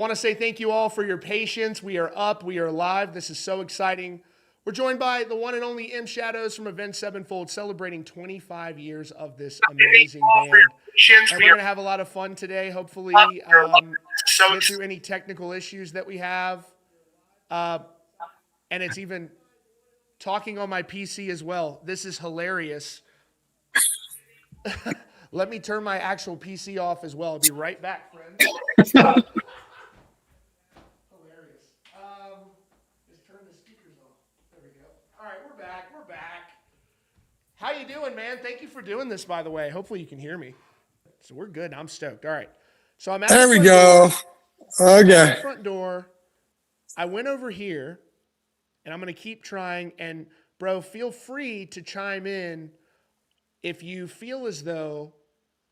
I want to say thank you all for your patience. We are up. We are live. This is so exciting. We're joined by the one and only M Shadows from Avenged Sevenfold, celebrating 25 years of this amazing band. And we're going to have a lot of fun today. Hopefully, get through any technical issues that we have. And it's even talking on my PC as well. This is hilarious. Let me turn my actual PC off as well. I'll be right back, friends. How you doing, man? Thank you for doing this, by the way. Hopefully you can hear me. So we're good. I'm stoked. All right. So I'm at there we go. Okay. Front door. I went over here, and I'm going to keep trying. And, bro, feel free to chime in if you feel as though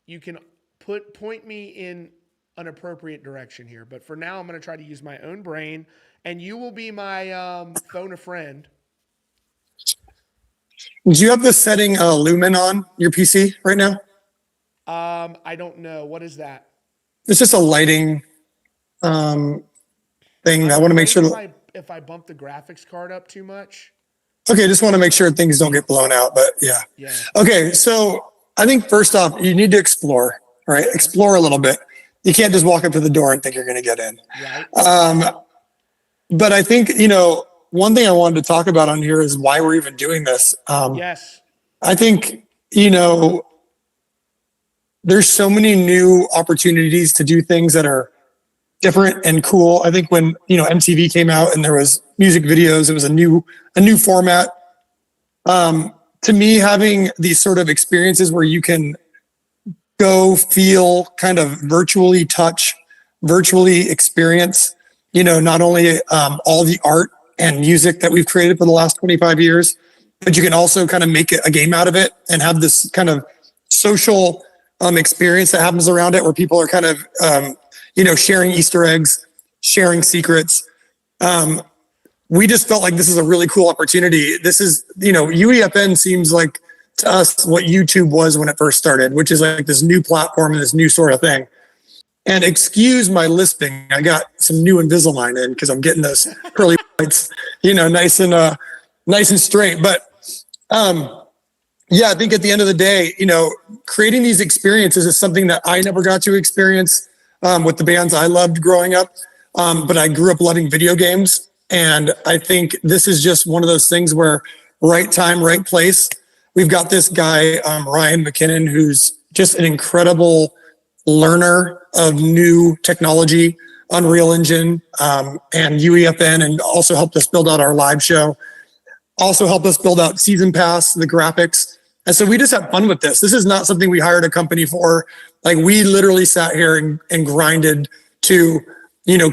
you can point me in an appropriate direction here. But for now, I'm going to try to use my own brain, and you will be my phone a friend. Do you have the setting Lumen on your PC right now? I don't know. What is that? It's just a lighting thing. I want to make sure. If I bump the graphics card up too much. Okay, just want to make sure things don't get blown out. But yeah. Okay, so I think first off, you need to explore. Right, explore a little bit. You can't just walk up to the door and think you're going to get in. Right. But I think one thing I wanted to talk about on here is why we're even doing this. Yes. I think, there's so many new opportunities to do things that are different and cool. I think when, MTV came out and there was music videos, it was a new format. To me, having these sort of experiences where you can go feel, kind of virtually touch, virtually experience, not only all the art and music that we've created for the last 25 years, but you can also kind of make a game out of it and have this kind of social experience that happens around it where people are kind of, sharing Easter eggs, sharing secrets. We just felt like this is a really cool opportunity. This is, UEFN seems like to us what YouTube was when it first started, which is like this new platform and this new sort of thing. And excuse my lisping, I got some new Invisalign in because I'm getting those curly whites, nice and straight. But I think at the end of the day, creating these experiences is something that I never got to experience with the bands I loved growing up. But I grew up loving video games. And I think this is just one of those things where right time, right place. We've got this guy, Ryan McKinnon, who's just an incredible learner of new technology, Unreal Engine, and UEFN, and also helped us build out our live show. Also helped us build out Season Pass, the graphics. And so we just have fun with this. This is not something we hired a company for. Like, we literally sat here and grinded to,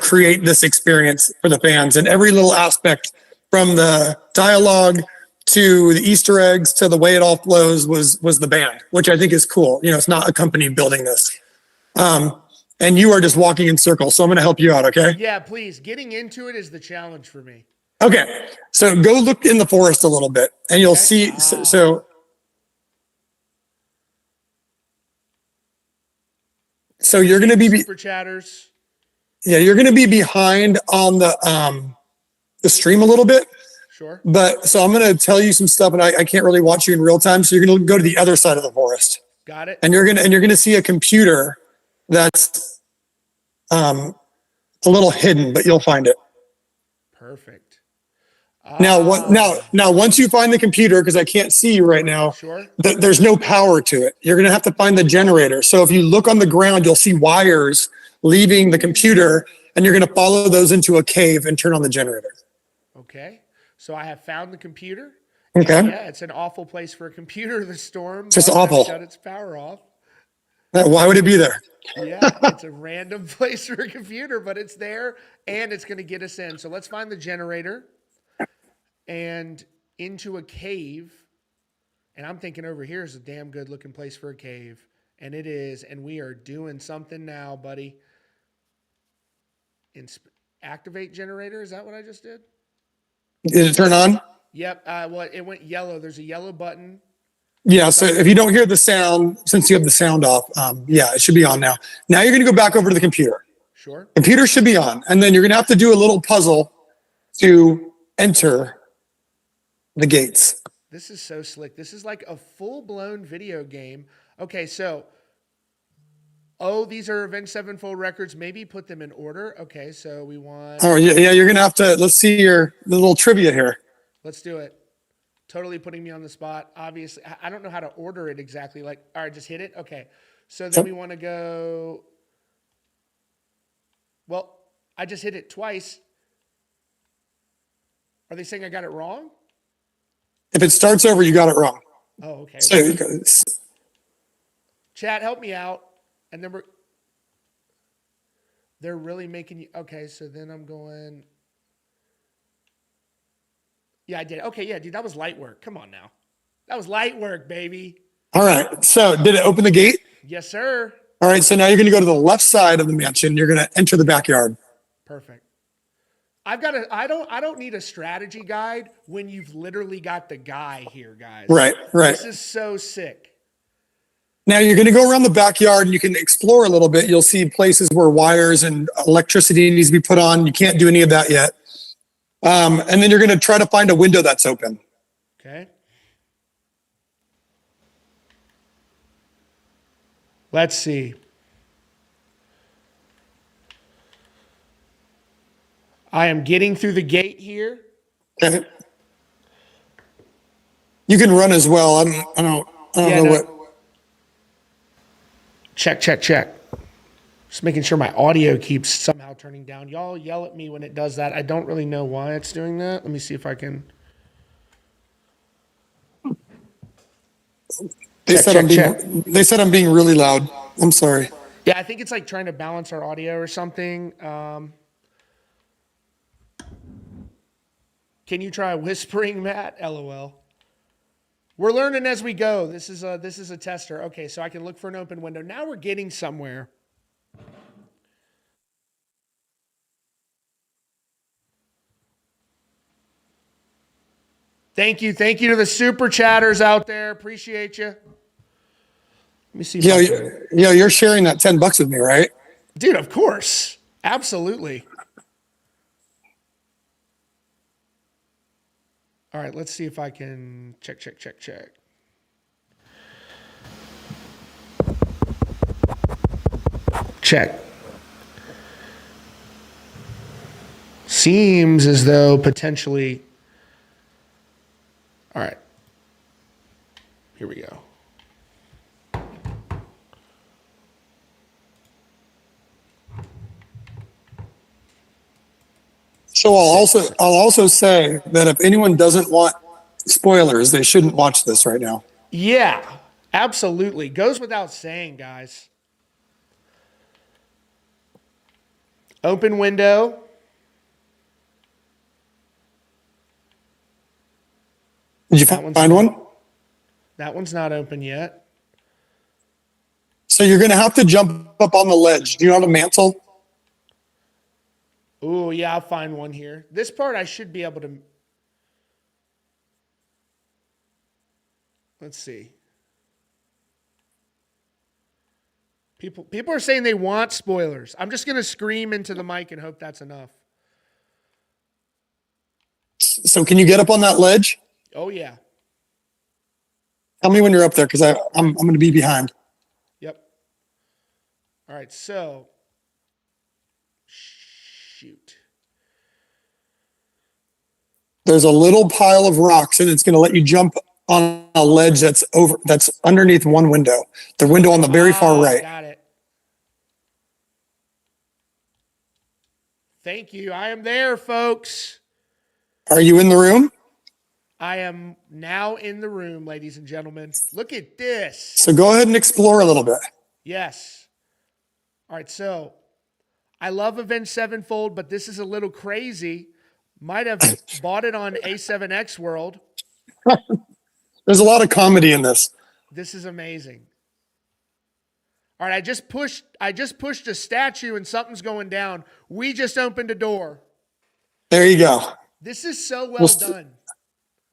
create this experience for the fans. And every little aspect, from the dialogue to the Easter eggs to the way it all flows, was the band, which I think is cool. It's not a company building this. And you are just walking in circles. So I'm going to help you out. Okay. Yeah, please. Getting into it is the challenge for me. Okay. So go look in the forest a little bit and you'll see. So you're going to be super chatters. Yeah. You're going to be behind on the stream a little bit. Sure. But so I'm going to tell you some stuff and I can't really watch you in real time. So you're going to go to the other side of the forest. Got it. And you're going to see a computer that's a little hidden, but you'll find it. Perfect. Now, once you find the computer, because I can't see you right now, sure. There's no power to it. You're going to have to find the generator. So if you look on the ground, you'll see wires leaving the computer, and you're going to follow those into a cave and turn on the generator. Okay. So I have found the computer. Okay. Yeah, it's an awful place for a computer. The storm. It's just awful. Shut its power off. Why would it be there? Yeah, it's a random place for a computer, but it's there, and it's going to get us in. So let's find the generator and into a cave. And I'm thinking over here is a damn good looking place for a cave. And it is. And we are doing something now, buddy. Activate generator. Is that what I just did? Did it turn on? Yep. Well, it went yellow. There's a yellow button. Yeah. So if you don't hear the sound, since you have the sound off, it should be on now. Now you're going to go back over to the computer. Sure. Computer should be on. And then you're going to have to do a little puzzle to enter the gates. This is so slick. This is like a full-blown video game. Okay, so these are Avenged Sevenfold records. Maybe put them in order. Okay, so we want. Oh, yeah, you're going to have to, let's see the little trivia here. Let's do it. Totally putting me on the spot. Obviously, I don't know how to order it exactly. Like, all right, just hit it. Okay, so then we want to go. Well, I just hit it twice. Are they saying I got it wrong? If it starts over, you got it wrong. Oh, okay. So, Chat, help me out. And then they're really making you. Okay, so then I'm going. Yeah, I did. Okay, yeah, dude, that was light work. Come on now. That was light work, baby. all right. So did it open the gate? Yes, sir. All right. So now you're going to go to the left side of the mansion. You're going to enter the backyard. Perfect. I don't need a strategy guide when you've literally got the guy here, guys. Right. This is so sick. Now you're going to go around the backyard and you can explore a little bit. You'll see places where wires and electricity needs to be put on. You can't do any of that yet. And then you're going to try to find a window that's open. Okay. Let's see. I am getting through the gate here. Okay. You can run as well. I don't know what. Check. Just making sure my audio keeps somehow turning down. Y'all yell at me when it does that. I don't really know why it's doing that. Let me see if I can. They said I'm being really loud. I'm sorry. Yeah, I think it's like trying to balance our audio or something. Can you try whispering, Matt? LOL. We're learning as we go. This is a tester. Okay, so I can look for an open window. Now we're getting somewhere. Thank you to the super chatters out there. Appreciate you. Let me see. Yeah, you're sharing that $10 with me, right? Dude, of course. Absolutely. All right, let's see if I can check. Check. Seems as though potentially. All right. Here we go. So I'll also say that if anyone doesn't want spoilers, they shouldn't watch this right now. Yeah, absolutely. Goes without saying, guys. Open window. Did you find one? That one's not open yet. So you're going to have to jump up on the ledge. Do you have a mantle? Oh, yeah, I'll find one here. This part I should be able to. Let's see. People are saying they want spoilers. I'm just going to scream into the mic and hope that's enough. So can you get up on that ledge? Oh, yeah. Tell me when you're up there because I'm going to be behind. Yep. All right, so. Shoot. There's a little pile of rocks and it's going to let you jump on a ledge that's underneath one window. The window on the very far right. Got it. Thank you. I am there, folks. Are you in the room? I am now in the room, ladies and gentlemen. Look at this. So go ahead and explore a little bit. Yes. All right, so I love Avenged Sevenfold, but this is a little crazy. Might have bought it on A7X World. There's a lot of comedy in this. This is amazing. All right, I just pushed a statue and something's going down. We just opened a door. There you go. This is so well done.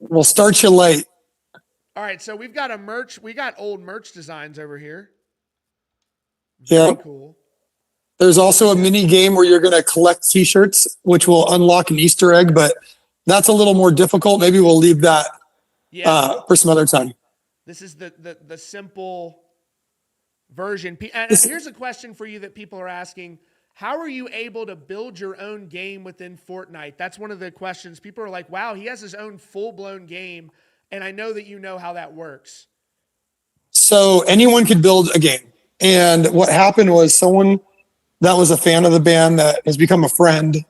We'll start you late. All right, so we got old merch designs over here. Yeah. Very cool. There's also a mini game where you're going to collect t-shirts, which will unlock an Easter egg, but that's a little more difficult. Maybe we'll leave that Yeah. for some other time. This is the simple version. And here's a question for you that people are asking. How are you able to build your own game within Fortnite? That's one of the questions. People are like, wow, he has his own full-blown game. And I know that you know how that works. So anyone could build a game. And what happened was someone that was a fan of the band that has become a friend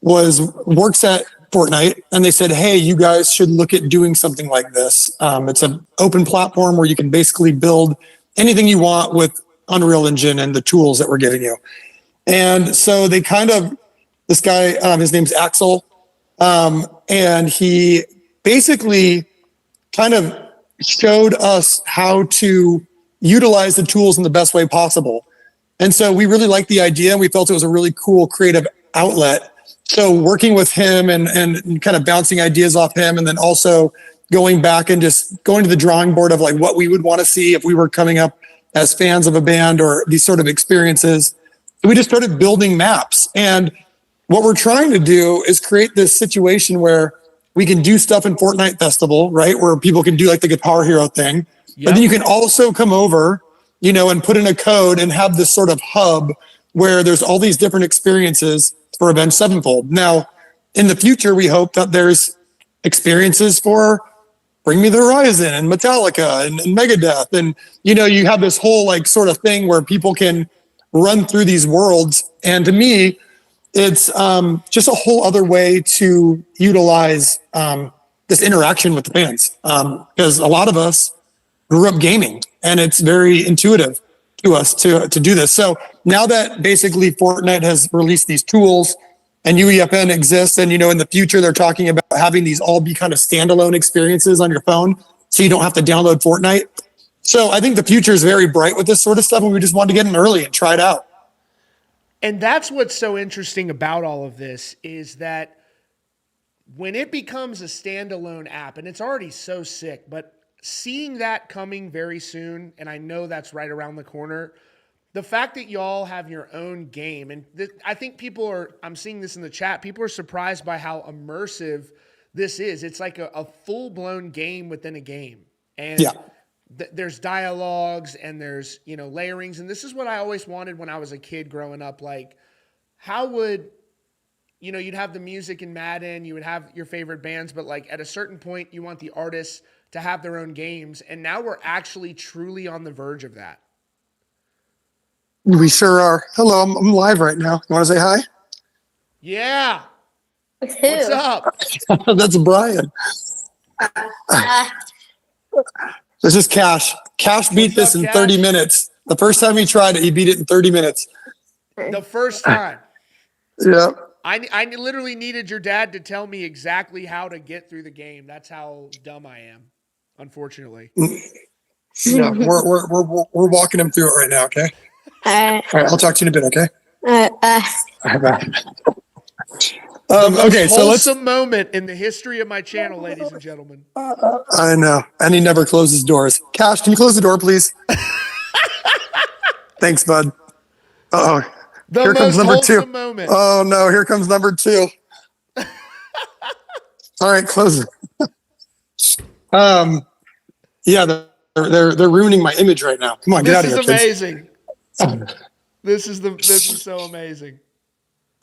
works at Fortnite, and they said, hey, you guys should look at doing something like this. It's an open platform where you can basically build anything you want with Unreal Engine and the tools that we're giving you. And so they this guy, his name's Axel, and he basically kind of showed us how to utilize the tools in the best way possible. And so we really liked the idea, and we felt it was a really cool creative outlet. So working with him and kind of bouncing ideas off him, and then also going back and just going to the drawing board of like what we would want to see if we were coming up as fans of a band or these sort of experiences. We just started building maps. And what we're trying to do is create this situation where we can do stuff in Fortnite Festival, right? Where people can do like the Guitar Hero thing. Yep. But then you can also come over, and put in a code and have this sort of hub where there's all these different experiences for Avenged Sevenfold. Now, in the future, we hope that there's experiences for Bring Me the Horizon and Metallica and Megadeth. And, you have this whole like sort of thing where people can run through these worlds. And to me, it's just a whole other way to utilize this interaction with the fans. Because a lot of us grew up gaming, and it's very intuitive to us to do this. So now that basically Fortnite has released these tools and UEFN exists, and in the future they're talking about having these all be kind of standalone experiences on your phone, so you don't have to download Fortnite. So I think the future is very bright with this sort of stuff, and we just wanted to get in early and try it out. And that's what's so interesting about all of this is that when it becomes a standalone app, and it's already so sick, but seeing that coming very soon, and I know that's right around the corner, the fact that y'all have your own game, and I think I'm seeing this in the chat, people are surprised by how immersive this is. It's like a full-blown game within a game. And yeah. There's dialogues and there's, layerings. And this is what I always wanted when I was a kid growing up. Like, how would, you'd have the music in Madden, you would have your favorite bands, but like at a certain point, you want the artists to have their own games. And now we're actually truly on the verge of that. We sure are. Hello, I'm live right now. You want to say hi? Yeah. What's up? That's Brian. This is Cash. Cash beat this in 30 minutes. The first time he tried it, he beat it in 30 minutes. The first time. Yeah. I literally needed your dad to tell me exactly how to get through the game. That's how dumb I am, unfortunately. Yeah, we're walking him through it right now, okay? All right, I'll talk to you in a bit, okay? All right, okay, so let's moment in the history of my channel, ladies and gentlemen. I know, and he never closes doors. Cash, can you close the door, please? Thanks, bud. Oh, here comes number two. Moment. Oh no, here comes number two. All right, close it. Yeah, they're ruining my image right now. Come on, get out of here, kids. This is amazing. This is so amazing.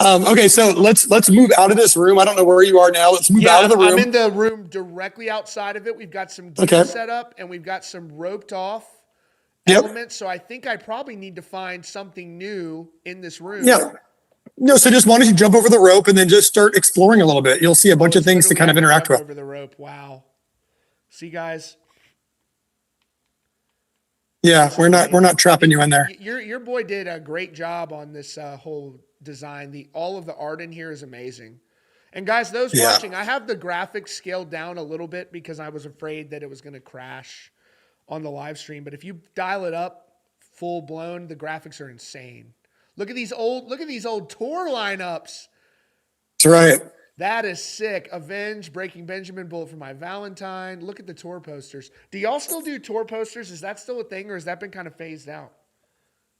Okay, so let's move out of this room. I don't know where you are now. Let's move out of the room. I'm in the room directly outside of it. We've got some gear set up, and we've got some roped off elements. So I think I probably need to find something new in this room. Yeah. No, so just why don't you jump over the rope and then just start exploring a little bit. You'll see a bunch of things to kind of interact with. Over the rope. Wow. See, guys. Yeah, we're not trapping you in there. Your boy did a great job on this whole design. All of the art in here is amazing. And guys, those watching, I have the graphics scaled down a little bit because I was afraid that it was going to crash on the live stream. But if you dial it up full blown, the graphics are insane. Look at these old tour lineups. That's right. That is sick. Avenged, Breaking Benjamin, Bullet for My Valentine. Look at the tour posters. Do y'all still do tour posters? Is that still a thing, or has that been kind of phased out?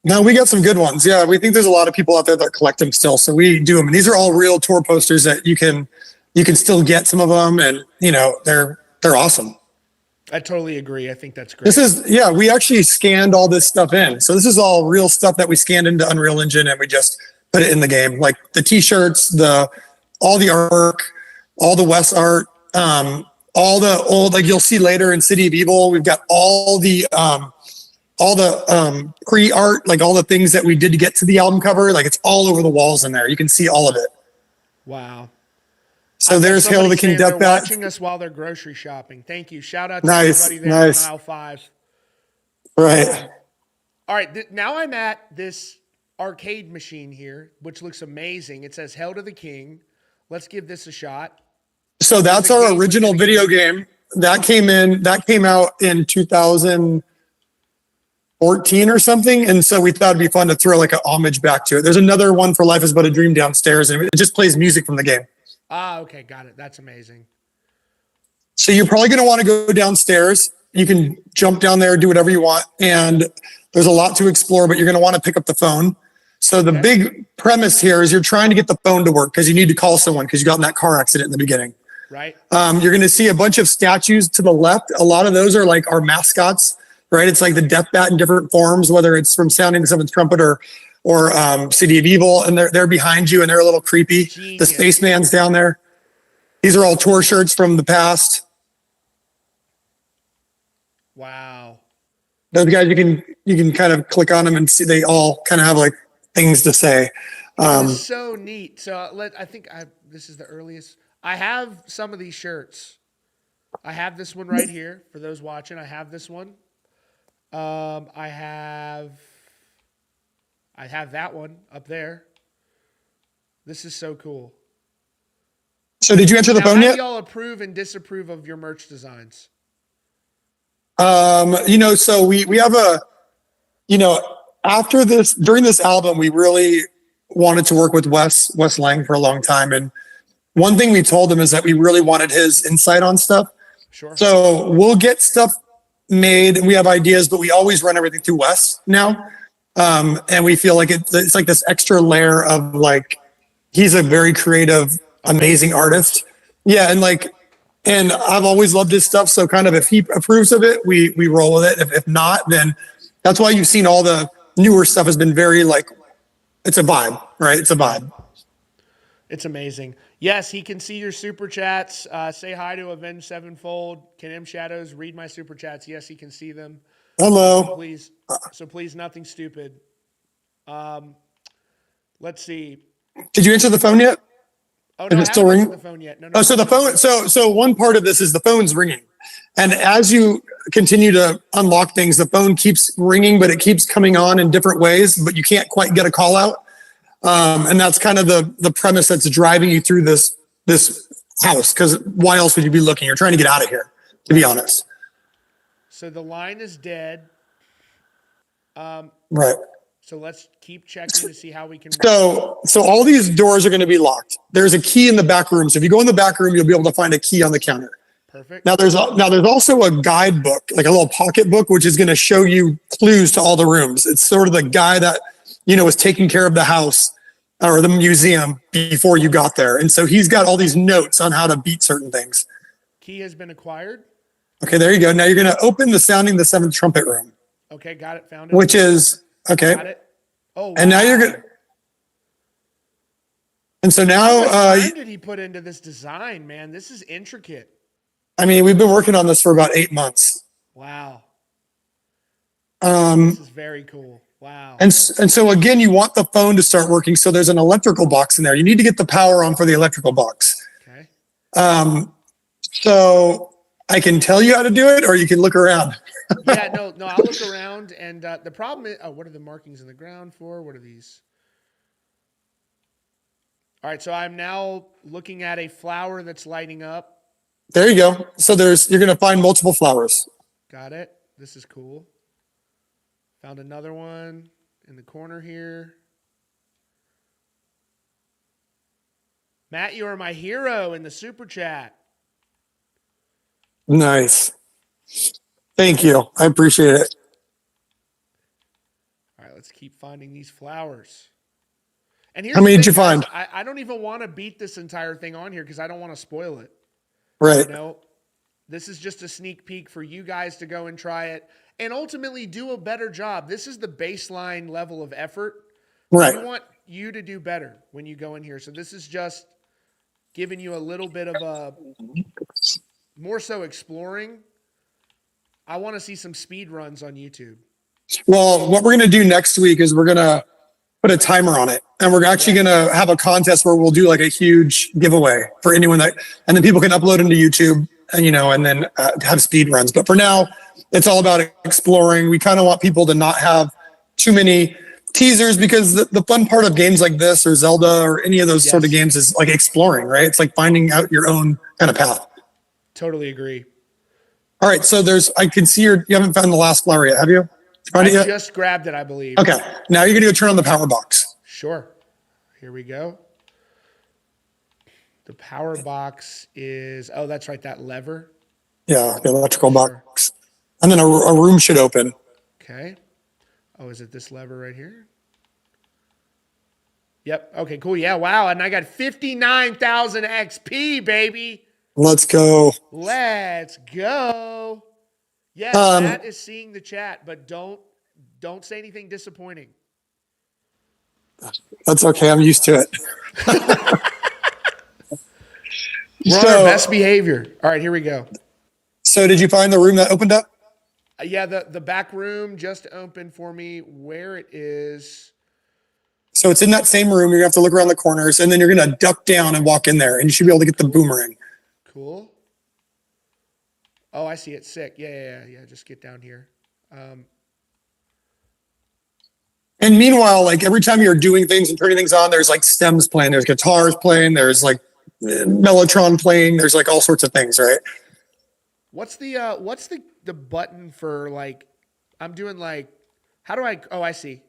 No, we got some good ones. Yeah, we think there's a lot of people out there that collect them still, so we do them. And these are all real tour posters that you can still get some of them, and they're awesome. I totally agree. I think that's This great. is we actually scanned all this stuff in, so this is all real stuff that we scanned into Unreal Engine, and we just put it in the game, like the T-shirts, all the artwork, all the Wes art, all the old, like you'll see later in City of Evil. We've got all the pre-art, like all the things that we did to get to the album cover. Like it's all over the walls in there. You can see all of it. Wow. So there's Hail to the King Death Bat. Watching us while they're grocery shopping. Thank you. Shout out to Nice, everybody there nice. in aisle 5. Right. All right, now I'm at this arcade machine here, which looks amazing. It says Hail to the King. Let's give this a shot. So that's our original video game that came out in 2014 or something. And so we thought it'd be fun to throw like an homage back to it. There's another one for Life is But a Dream downstairs, and it just plays music from the game. Ah, okay, got it. That's amazing. So you're probably going to want to go downstairs. You can jump down there, do whatever you want. And there's a lot to explore, but you're going to want to pick up the phone. So the big premise here is you're trying to get the phone to work because you need to call someone because you got in that car accident in the beginning. Right. You're going to see a bunch of statues to the left. A lot of those are like our mascots, right? It's like the Death Bat in different forms, whether it's from Sounding the Seventh Trumpet or City of Evil, and they're behind you and they're a little creepy. Genius. The Spaceman's down there. These are all tour shirts from the past. Wow. Those guys, you can kind of click on them and see they all kind of have like things to say. This is so neat. So this is the earliest. I have some of these shirts. I have this one right here for those watching. I have this one. I have that one up there. This is so cool. So did you enter the Now, phone how yet? do y'all approve and disapprove of your merch designs? So we have after this, during this album, we really wanted to work with Wes Lang for a long time. And one thing we told him is that we really wanted his insight on stuff. Sure. So we'll get stuff made and we have ideas, but we always run everything through Wes now. And we feel like it's like this extra layer of like, he's a very creative, amazing artist. Yeah. And I've always loved his stuff. So kind of if he approves of it, we roll with it. If not, then that's why you've seen all the newer stuff has been very like, it's a vibe, right? It's a vibe. It's amazing. Yes, he can see your super chats. Say hi to Avenged Sevenfold. Can M Shadows read my super chats? Yes, he can see them. Hello. Please, nothing stupid. Let's see. Did you answer the phone yet? Oh no, I still haven't ringing? answered the phone yet. No. Oh, so the phone. So one part of this is the phone's ringing, and as you continue to unlock things, the phone keeps ringing, but it keeps coming on in different ways. But you can't quite get a call out, and that's kind of the premise that's driving you through this house. Because why else would you be looking? You're trying to get out of here, to be honest. So the line is dead. Right. So let's keep checking to see how we can. So all these doors are going to be locked. There's a key in the back room. So if you go in the back room, you'll be able to find a key on the counter. Perfect. Now there's also a guidebook, like a little pocket book, which is going to show you clues to all the rooms. It's sort of the guy that, was taking care of the house or the museum before you got there. And so he's got all these notes on how to beat certain things. Key has been acquired. Okay, there you go. Now you're going to open the Sounding the Seventh Trumpet room. Okay, got it. Found it. Which is, okay. Got it. Oh, wow. And now you're going to. And so now. How much time did he put into this design, man? This is intricate. I mean, we've been working on this for about 8 months. Wow. This is very cool. Wow. And so again, you want the phone to start working. So there's an electrical box in there. You need to get the power on for the electrical box. Okay. So I can tell you how to do it, or you can look around. Yeah, no, I'll look around. And the problem is, what are the markings in the ground for? What are these? All right, so I'm now looking at a flower that's lighting up. There you go. So you're going to find multiple flowers. Got it. This is cool. Found another one in the corner here. Matt, you are my hero in the super chat. Nice. Thank you. I appreciate it. All right, let's keep finding these flowers. And here's How many the did you thing, guys, find? I don't even want to beat this entire thing on here because I don't want to spoil it. Right. You know, this is just a sneak peek for you guys to go and try it and ultimately do a better job. This is the baseline level of effort. Right. We want you to do better when you go in here. So this is just giving you a little bit of a more so exploring. I want to see some speed runs on YouTube. Well, what we're going to do next week is we're going to put a timer on it. And we're actually going to have a contest where we'll do like a huge giveaway for anyone that, and then people can upload into YouTube and, and then have speed runs. But for now, it's all about exploring. We kind of want people to not have too many teasers because the fun part of games like this or Zelda or any of those sort of games is like exploring, right? It's like finding out your own kind of path. Totally agree. All right. So I can see you haven't found the last flower yet, have you? I just grabbed it, I believe. Okay. Now you're going to go turn on the power box. Sure. Here we go. The power box is, oh, that's right, that lever. Yeah, the electrical box. And then a room should open. Okay. Oh, is it this lever right here? Yep. Okay, cool. Yeah, wow. And I got 59,000 XP, baby. Let's go. Let's go. Yes, Matt is seeing the chat, but don't say anything disappointing. That's okay. I'm used to it. We're on our best behavior. All right, here we go. So did you find the room that opened up? Yeah, the back room just opened for me. Where it is. So it's in that same room. You're going to have to look around the corners, and then you're going to duck down and walk in there, and you should be able to get the boomerang. Cool. Oh, I see it. Sick. Yeah. Just get down here. And meanwhile, like every time you're doing things and turning things on, there's like stems playing, there's guitars playing, there's like Mellotron playing, there's like all sorts of things, right? What's the button for like? I'm doing like. How do I? Oh, I see.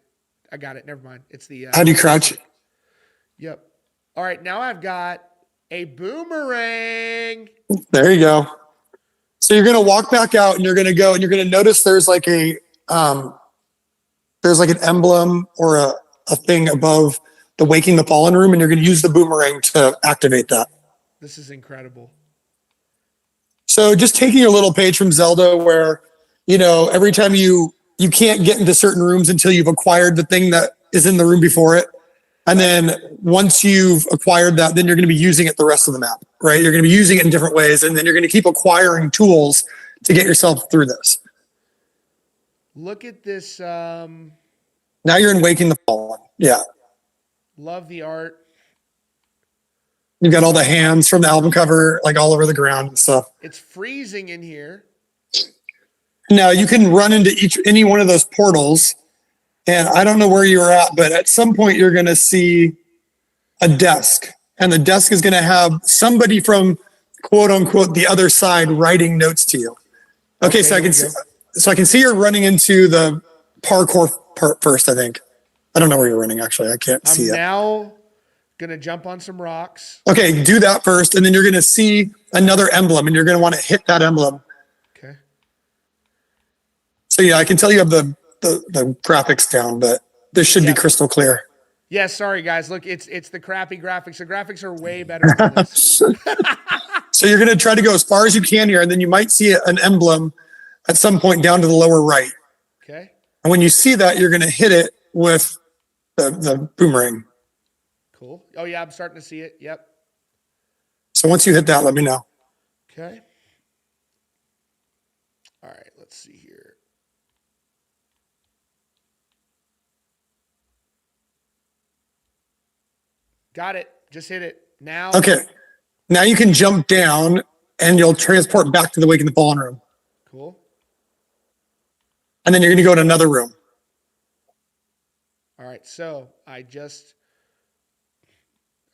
I got it. Never mind. It's the. How do you crouch? Yep. All right. Now I've got a boomerang. There you go. So you're going to walk back out and you're going to go and you're going to notice there's like an emblem or a thing above the Waking the Fallen room, and you're going to use the boomerang to activate that. This is incredible. So just taking your little page from Zelda where, every time you can't get into certain rooms until you've acquired the thing that is in the room before it. And then once you've acquired that, then you're going to be using it the rest of the map, right? You're going to be using it in different ways. And then you're going to keep acquiring tools to get yourself through this. Look at this. Now you're in Waking the Fallen. Yeah. Love the art. You've got all the hands from the album cover, like all over the ground and stuff. It's freezing in here. Now you can run into any one of those portals. And I don't know where you're at, but at some point you're going to see a desk, and the desk is going to have somebody from quote unquote the other side writing notes to you. Okay, so I can see you're running into the parkour part first. I think I don't know where you're running. Actually, I can't see it. I'm now going to jump on some rocks. Okay, do that first, and then you're going to see another emblem, and you're going to want to hit that emblem. Okay. So yeah, I can tell you have the graphics down, but this should be crystal clear. Yeah, sorry guys. Look, it's the crappy graphics. The graphics are way better than this. So you're going to try to go as far as you can here, and then you might see an emblem at some point down to the lower right. Okay. And when you see that, you're going to hit it with the boomerang. Cool. Oh yeah, I'm starting to see it. Yep. So once you hit that, let me know. Okay. All right, let's see here. Got it. Just hit it. Now. Okay. Now you can jump down and you'll transport back to the Waking the Fallen room. Cool. And then you're going to go to another room. All right. So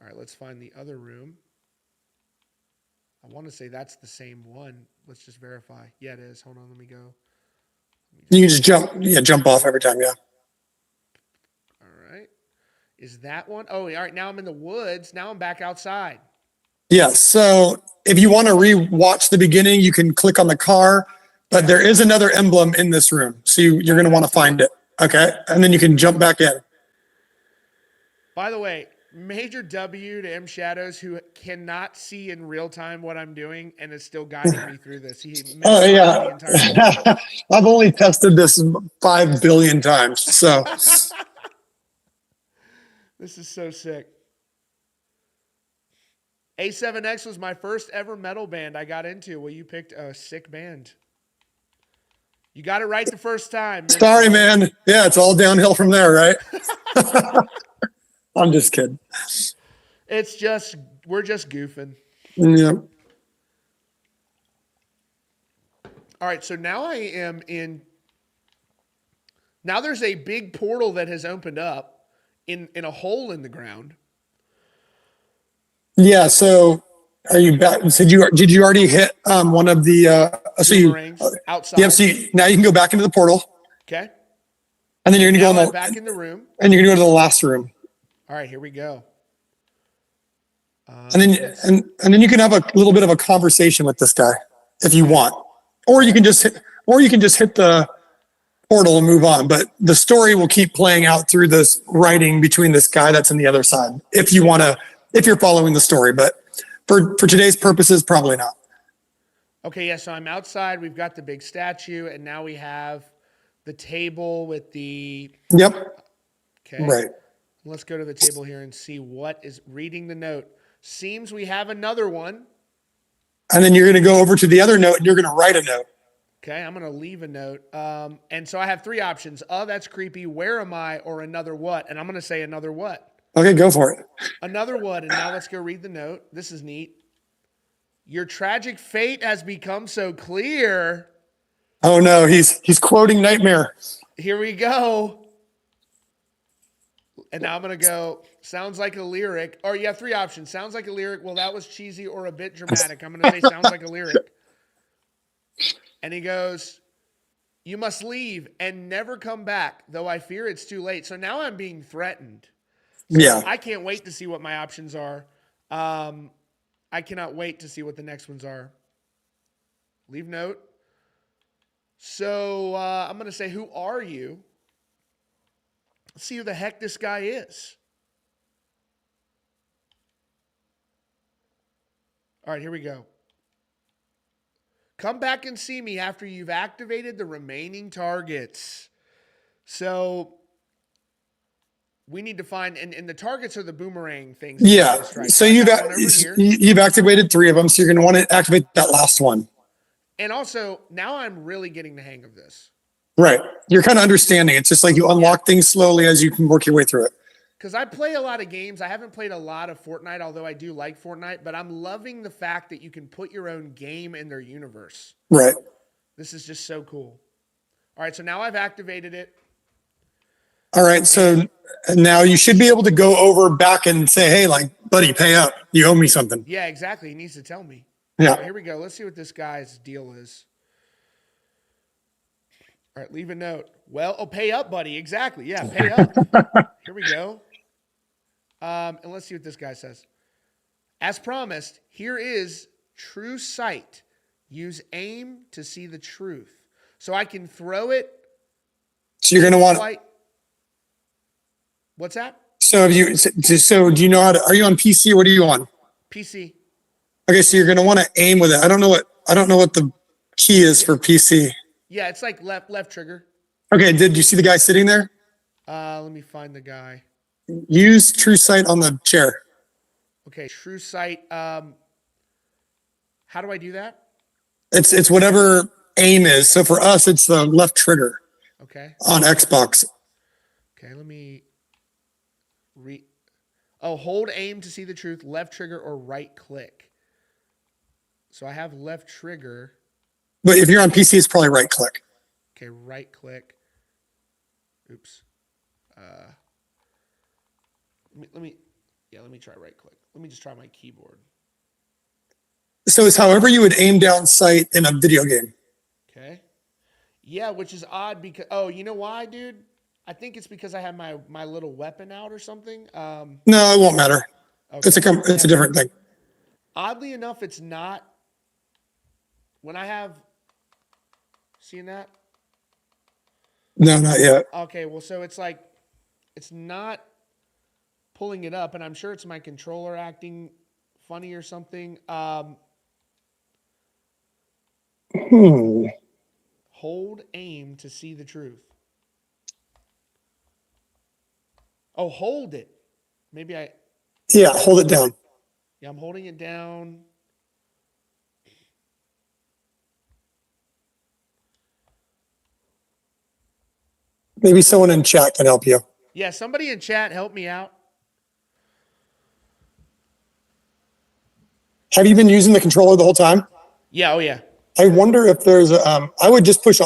all right, let's find the other room. I want to say that's the same one. Let's just verify. Yeah, it is. Hold on. Let me go. You can just jump off every time. Yeah. All right. Is that one? Oh, all right. Now I'm in the woods. Now I'm back outside. Yeah. So if you want to re-watch the beginning, you can click on the car, but there is another emblem in this room. So you're going to want to find it. Okay. And then you can jump back in. By the way, major W to M Shadows, who cannot see in real time what I'm doing and is still guiding me through this. He Oh, memorized the entire game. yeah. I've only tested this 5 billion times. So, This is so sick. A7X was my first ever metal band I got into. Well, you picked a sick band. You got it right the first time. sorry, man. Yeah, it's all downhill from there, right? I'm just kidding. We're just goofing. Yeah. All right, so now now there's a big portal that has opened up in a hole in the ground. Yeah. So, are you back? Did you already hit one of the? Boomerangs outside. Yep. So now you can go back into the portal. Okay. And then you're going to go back in the room. And you're going to go to the last room. All right, here we go. And then you can have a little bit of a conversation with this guy if you want, or you can just hit the portal and move on. But the story will keep playing out through this writing between this guy that's on the other side. If you're following the story, but for today's purposes, probably not. Okay, yeah. So I'm outside. We've got the big statue, and now we have the table with the. Yep. Okay. Right. Let's go to the table here and see what is reading the note. Seems we have another one. And then you're going to go over to the other note and you're going to write a note. Okay, I'm going to leave a note. And so I have 3 options. Oh, that's creepy. Where am I? Or another what? And I'm going to say another what? Okay, go for it. Another what? And now let's go read the note. This is neat. Your tragic fate has become so clear. Oh no, he's quoting Nightmare. Here we go. And now I'm going to go, sounds like a lyric. Or you have 3 options. Sounds like a lyric. Well, that was cheesy or a bit dramatic. I'm going to say sounds like a lyric. And he goes, you must leave and never come back, though I fear it's too late. So now I'm being threatened. So yeah. I can't wait to see what my options are. I cannot wait to see what the next ones are. Leave note. So I'm going to say, who are you? Let's see who the heck this guy is. All right, here we go. Come back and see me after you've activated the remaining targets. So we need to find, and the targets are the boomerang things. Yeah. So you've activated 3 of them. So you're going to want to activate that last one. And also, now I'm really getting the hang of this. Right. You're kind of understanding. It's just like you unlock things slowly as you can work your way through it. Because I play a lot of games. I haven't played a lot of Fortnite, although I do like Fortnite. But I'm loving the fact that you can put your own game in their universe. Right. This is just so cool. All right, so now I've activated it. All right, so now you should be able to go over back and say, hey, like, buddy, pay up. You owe me something. Yeah, exactly. He needs to tell me. Yeah. All right, here we go. Let's see what this guy's deal is. All right, leave a note. Well, pay up, buddy. Exactly. Yeah, pay up. Here we go. And let's see what this guy says. As promised, here is true sight. Use aim to see the truth. So I can throw it. So you're going to want. What's that? So do you know how to? Are you on PC or what are you on? PC. Okay, so you're going to want to aim with it. I don't know what the key is for PC. Yeah, it's like left trigger. Okay, did you see the guy sitting there? Let me find the guy. Use true sight on the chair. Okay, true sight. How do I do that? It's whatever aim is. So for us, it's the left trigger. Okay. On Xbox. Okay, let me hold aim to see the truth, left trigger or right click. So I have left trigger. But if you're on PC, it's probably right click. Okay, right click. Oops. Let me try right click. Let me just try my keyboard. So it's however you would aim down sight in a video game. Okay. Yeah, which is odd because you know why, dude? I think it's because I have my little weapon out or something. No, it won't matter. Okay. It's a different thing. Oddly enough, it's not. When I have, seeing that? No, not yet. Okay, well, so it's like, it's not pulling it up, and I'm sure it's my controller acting funny or something. Hmm. Hold aim to see the truth. Oh, hold it. Maybe I. Yeah, hold it down. Yeah, I'm holding it down. Maybe someone in chat can help you. Yeah, somebody in chat help me out. Have you been using the controller the whole time? Yeah, oh yeah. I wonder if there's a, I would just push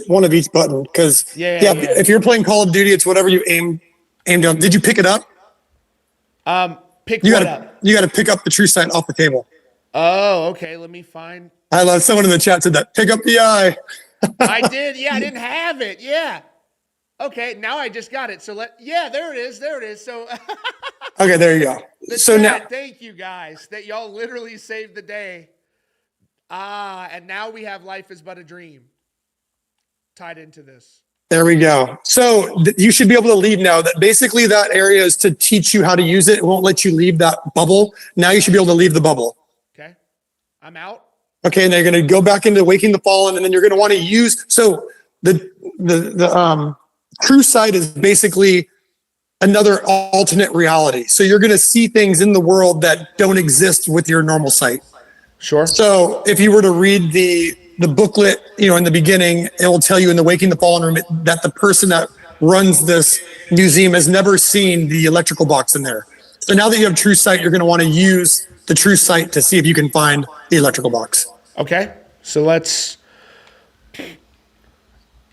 one of each button because Yeah. if you're playing Call of Duty, it's whatever you aim down. Did you pick it up? Pick You what gotta up? you gotta pick up the true sight off the table. Oh, okay. Let me find. I love someone in the chat said that. Pick up the eye. I did. Yeah, I didn't have it. Yeah. Okay, now I just got it. So there it is. There it is. So Okay, there you go. So now, thank you guys that y'all literally saved the day. And now we have Life is But a Dream tied into this. there we go. So you should be able to leave now. That basically that area is to teach you how to use it. It won't let you leave that bubble. Now you should be able to leave the bubble. Okay, I'm out. Okay, and they're going to go back into Waking the Fallen, and then you're going to want to use. So the true sight is basically another alternate reality. So you're going to see things in the world that don't exist with your normal sight. Sure. So if you were to read the booklet, in the beginning, it will tell you in the Waking the Fallen room that the person that runs this museum has never seen the electrical box in there. So now that you have true sight, you're going to want to use the true sight to see if you can find the electrical box. Okay, so let's.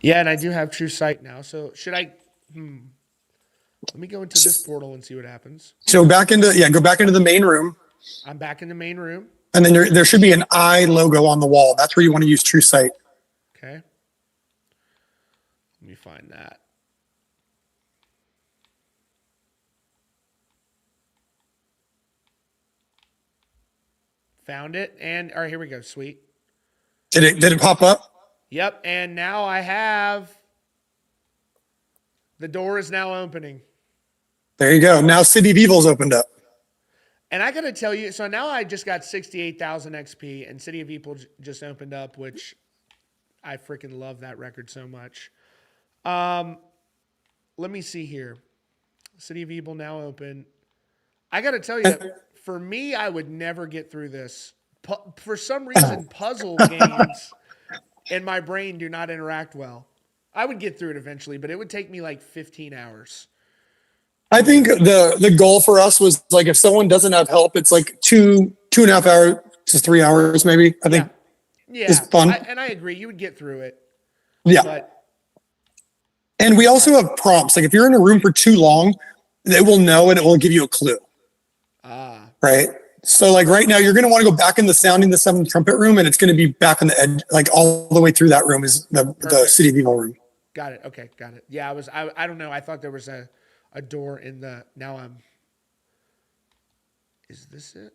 Yeah, and I do have true sight now. So should I? Let me go into this portal and see what happens. So go back into the main room. I'm back in the main room. And then there should be an eye logo on the wall. That's where you want to use true sight. Okay. Let me find that. Found it. And all right, here we go. Sweet. Did it pop up? Yep. And now I have. The door is now opening. There you go. Now City of Evil's opened up. And I got to tell you, so now I just got 68,000 XP, and City of Evil just opened up, which I freaking love that record so much. Let me see here. City of Evil now open. I got to tell you, for me, I would never get through this. For some reason, puzzle games in my brain do not interact well. I would get through it eventually, but it would take me like 15 hours. I think the goal for us was like if someone doesn't have help, it's like 2.5 hours to 3 hours, maybe. I think is fun. And I agree, you would get through it. Yeah. And we also have prompts. Like if you're in a room for too long, it will know and it will give you a clue. Right. So like right now, you're going to want to go back in the Sounding the Seventh Trumpet room, and it's going to be back on the edge, like all the way through that room is the City of Evil room. Got it. Okay, got it. Yeah, I don't know. I thought there was a door in the. Now I'm. Is this it?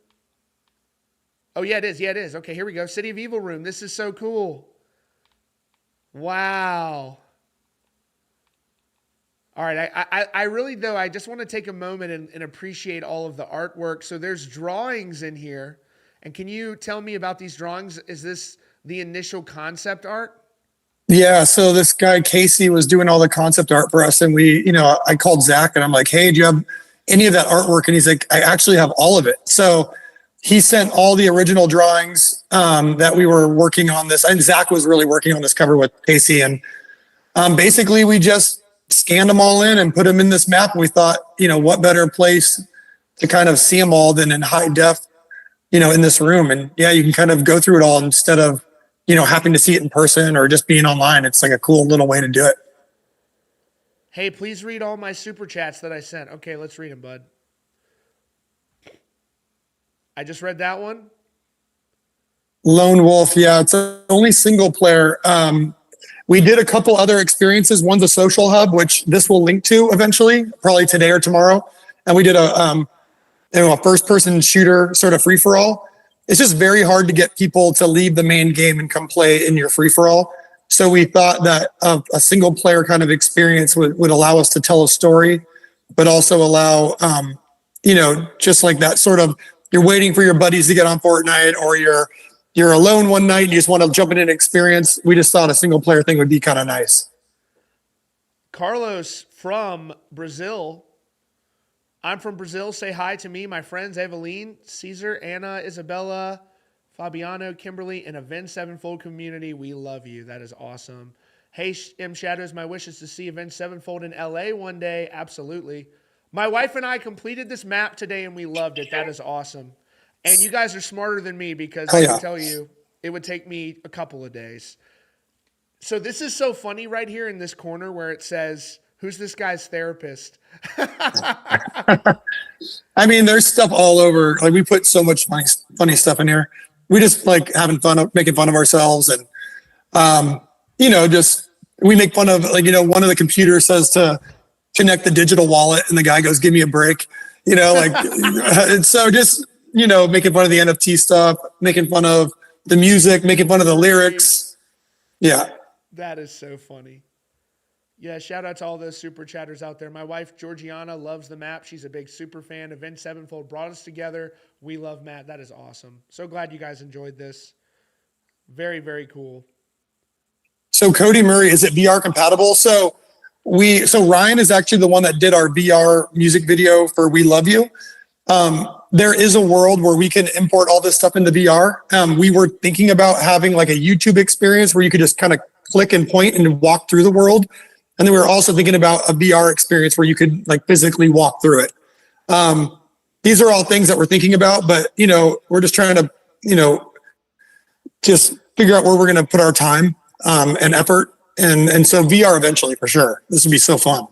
Oh yeah, it is. Yeah, it is. Okay, here we go. City of Evil room. This is so cool. Wow. All right, I really, though, I just want to take a moment and appreciate all of the artwork. So there's drawings in here. And can you tell me about these drawings? Is this the initial concept art? Yeah, so this guy, Casey, was doing all the concept art for us. And I called Zach and I'm like, hey, do you have any of that artwork? And he's like, I actually have all of it. So he sent all the original drawings that we were working on this. And Zach was really working on this cover with Casey. And basically we just scanned them all in and put them in this map. And we thought, what better place to kind of see them all than in high def, in this room. And yeah, you can kind of go through it all instead of, having to see it in person or just being online. It's like a cool little way to do it. Hey, please read all my super chats that I sent. Okay, let's read them, bud. I just read that one. Lone Wolf. Yeah, it's only single player. We did a couple other experiences. One's a social hub, which this will link to eventually, probably today or tomorrow. And we did a first-person shooter sort of free-for-all. It's just very hard to get people to leave the main game and come play in your free-for-all. So we thought that a single player kind of experience would allow us to tell a story, but also allow, just like that sort of, you're waiting for your buddies to get on Fortnite, or you're alone one night and you just want to jump in and experience. We just thought a single player thing would be kind of nice. Carlos from Brazil. I'm from Brazil. Say hi to me, my friends Eveline, Caesar, Anna, Isabella, Fabiano, Kimberly, and Avenged Sevenfold community. We love you. That is awesome. Hey, M Shadows, my wish is to see Avenged Sevenfold in LA one day. Absolutely. My wife and I completed this map today and we loved it. That is awesome. And you guys are smarter than me, because I can tell you it would take me a couple of days. So this is so funny right here in this corner where it says, who's this guy's therapist? I mean, there's stuff all over. Like, we put so much funny stuff in here. We just like having fun, making fun of ourselves. And, just, we make fun of, like, one of the computers says to connect the digital wallet and the guy goes, give me a break, and so just, making fun of the NFT stuff, making fun of the music, making fun of the lyrics. Yeah. That is so funny. Yeah, shout out to all those super chatters out there. My wife, Georgiana, loves the map. She's a big super fan. Avenged Sevenfold brought us together. We love Matt. That is awesome. So glad you guys enjoyed this. Very, very cool. So Cody Murray, is it VR compatible? So Ryan is actually the one that did our VR music video for We Love You. There is a world where we can import all this stuff into VR. We were thinking about having like a YouTube experience where you could just kind of click and point and walk through the world. And then we were also thinking about a VR experience where you could like physically walk through it. These are all things that we're thinking about, but we're just trying to, just figure out where we're going to put our time, and effort. And so VR eventually, for sure. This would be so fun.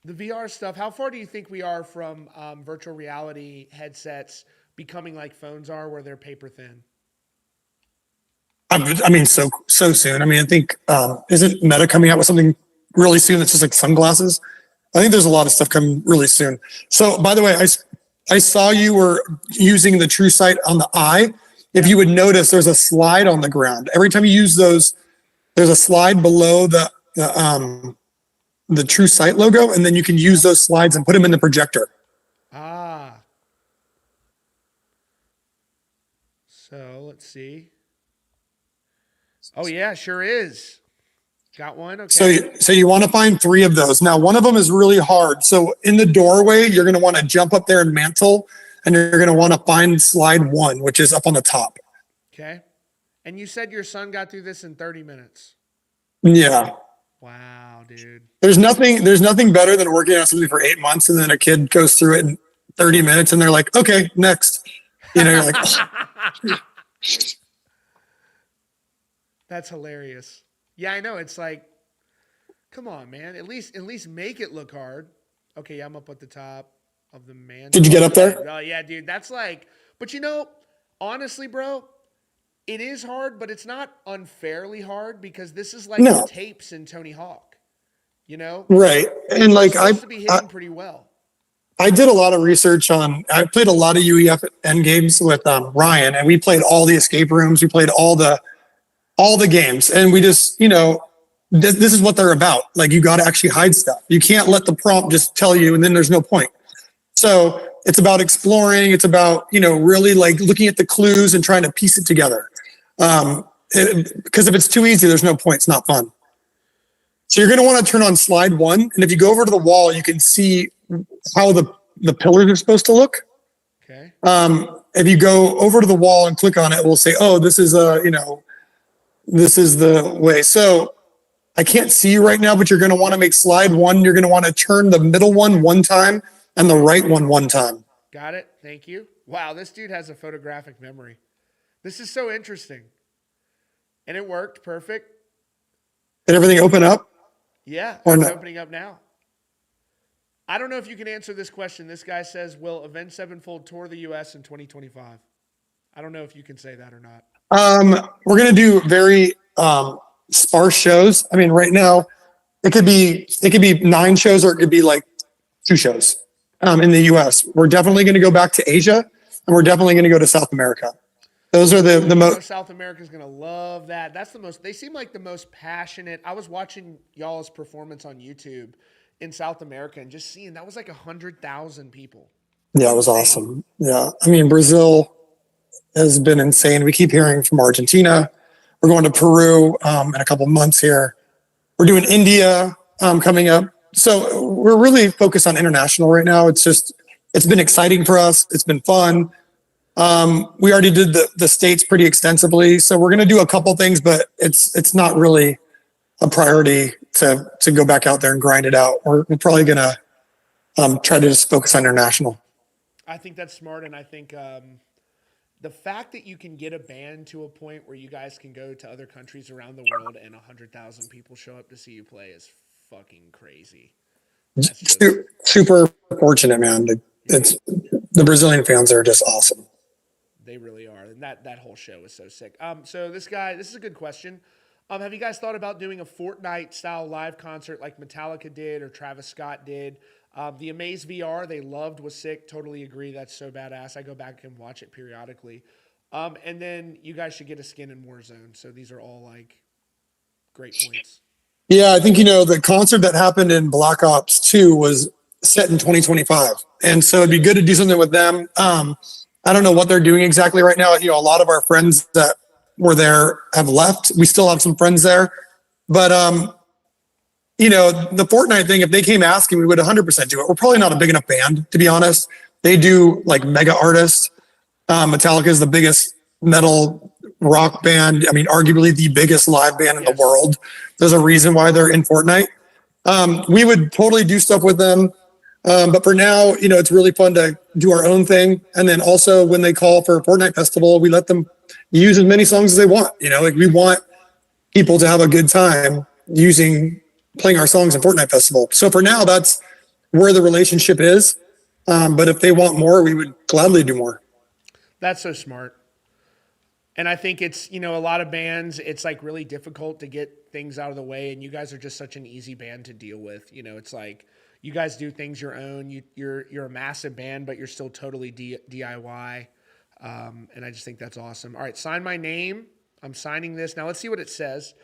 The VR stuff, how far do you think we are from virtual reality headsets becoming like phones are, where they're paper thin? I mean, so soon. I mean, I think, isn't Meta coming out with something really soon that's just like sunglasses? I think there's a lot of stuff coming really soon. So, by the way, I saw you were using the True Sight on the eye. If you would notice, there's a slide on the ground. Every time you use those, there's a slide below the True Sight logo, and then you can use those slides and put them in the projector. Ah. So, let's see. Oh, yeah, sure is. Got one? Okay. So you want to find 3 of those. Now, one of them is really hard. So in the doorway, you're going to want to jump up there and mantle, and you're going to want to find slide 1, which is up on the top. Okay. And you said your son got through this in 30 minutes. Yeah. Wow, dude. There's nothing better than working on something for 8 months, and then a kid goes through it in 30 minutes, and they're like, okay, next. You're like, That's hilarious. Yeah, I know. It's like, come on, man. At least make it look hard. Okay, yeah, I'm up at the top of the man. Did you get up there? Oh, yeah, dude. That's like, but honestly, bro, it is hard, but it's not unfairly hard, because this is like the tapes in Tony Hawk, Right. And like, it's supposed to be hitting pretty well. I did a lot of research I played a lot of UEF end games with Ryan, and we played all the escape rooms. We played all the games, and we just, this is what they're about. Like, you got to actually hide stuff. You can't let the prompt just tell you, and then there's no point. So it's about exploring. It's about, really like looking at the clues and trying to piece it together. Because if it's too easy, there's no point. It's not fun. So you're going to want to turn on slide 1. And if you go over to the wall, you can see how the pillars are supposed to look. Okay. If you go over to the wall and click on it, we'll say, oh, this is this is the way. So I can't see you right now, but you're going to want to make slide 1. You're going to want to turn the middle one time and the right one time. Got it. Thank you. Wow, this dude has a photographic memory. This is so interesting. And it worked. Perfect. Did everything open up? Yeah, it's opening up now. I don't know if you can answer this question. This guy says, will Avenged Sevenfold tour the U.S. in 2025? I don't know if you can say that or not. We're going to do very sparse shows. I mean, right now it could be 9 shows, or it could be like 2 shows in the US. We're definitely going to go back to Asia, and we're definitely going to go to South America. Those are the You know, most. South America's gonna love that. That's the most. They seem like the most passionate. I was watching y'all's performance on YouTube in South America and just seeing that was like 100,000 people. It Yeah, was it was insane. awesome. Yeah, I mean Brazil has been insane. We keep hearing from Argentina. We're going to Peru in a couple months here. We're doing India coming up. So we're really focused on international right now. It's been exciting for us. It's been fun. We already did the states pretty extensively, so we're going to do a couple things, but it's not really a priority to go back out there and grind it out. We're probably going to try to just focus on international. I think that's smart, and I think the fact that you can get a band to a point where you guys can go to other countries around the world and 100,000 people show up to see you play is fucking crazy. That's just Super fortunate, man. yeah. It's the Brazilian fans are just awesome. They really are, and that whole show is so sick. So this is a good question. Have you guys thought about doing a Fortnite style live concert like Metallica did or Travis Scott did? The Amaze VR they loved was sick. Totally agree. That's so badass. I go back and watch it periodically. And then you guys should get a skin in Warzone. So these are all like great points. Yeah, I think the concert that happened in Black Ops 2 was set in 2025, and so it'd be good to do something with them. I don't know what they're doing exactly right now. A lot of our friends that were there have left. We still have some friends there, but the Fortnite thing. If they came asking, we would 100% do it. We're probably not a big enough band, to be honest. They do like mega artists. Metallica is the biggest metal rock band. I mean, arguably the biggest live band in the Yes. world. There's a reason why they're in Fortnite. We would totally do stuff with them. But for now, it's really fun to do our own thing. And then also when they call for a Fortnite festival, we let them use as many songs as they want. Like we want people to have a good time playing our songs in Fortnite festival. So for now, that's where the relationship is. But if they want more, we would gladly do more. That's so smart. And I think it's, a lot of bands, it's like really difficult to get things out of the way. And you guys are just such an easy band to deal with. It's like you guys do things your own. You're a massive band, but you're still totally DIY. And I just think that's awesome. All right, sign my name. I'm signing this. Now let's see what it says.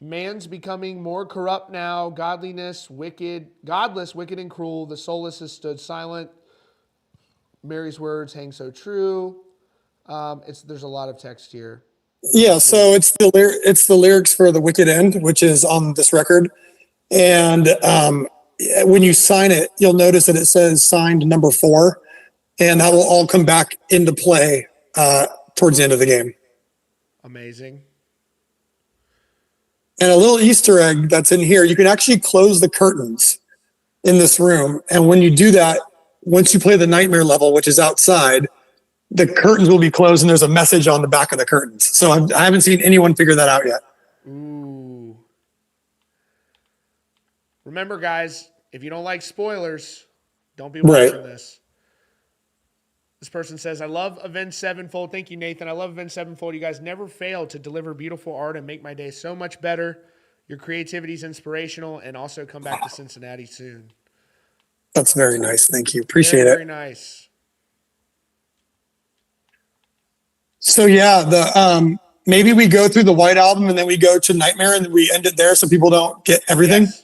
Man's becoming more corrupt now. Godless, wicked and cruel. The soulless has stood silent. Mary's words hang so true. There's a lot of text here. Yeah, so it's the lyrics for the Wicked End, which is on this record. And when you sign it, you'll notice that it says signed number 4, and that will all come back into play towards the end of the game. Amazing. And a little Easter egg that's in here, you can actually close the curtains in this room. And when you do that, once you play the nightmare level, which is outside, the curtains will be closed and there's a message on the back of the curtains. So I haven't seen anyone figure that out yet. Ooh. Remember, guys, if you don't like spoilers, don't be watching this. This person says, I love Avenged Sevenfold. Thank you, Nathan. I love Avenged Sevenfold. You guys never fail to deliver beautiful art and make my day so much better. Your creativity is inspirational, and also come back to Cincinnati soon. That's very nice. Thank you. Appreciate it. Very nice. So yeah, maybe we go through the White Album and then we go to Nightmare and we end it there so people don't get everything. Yes.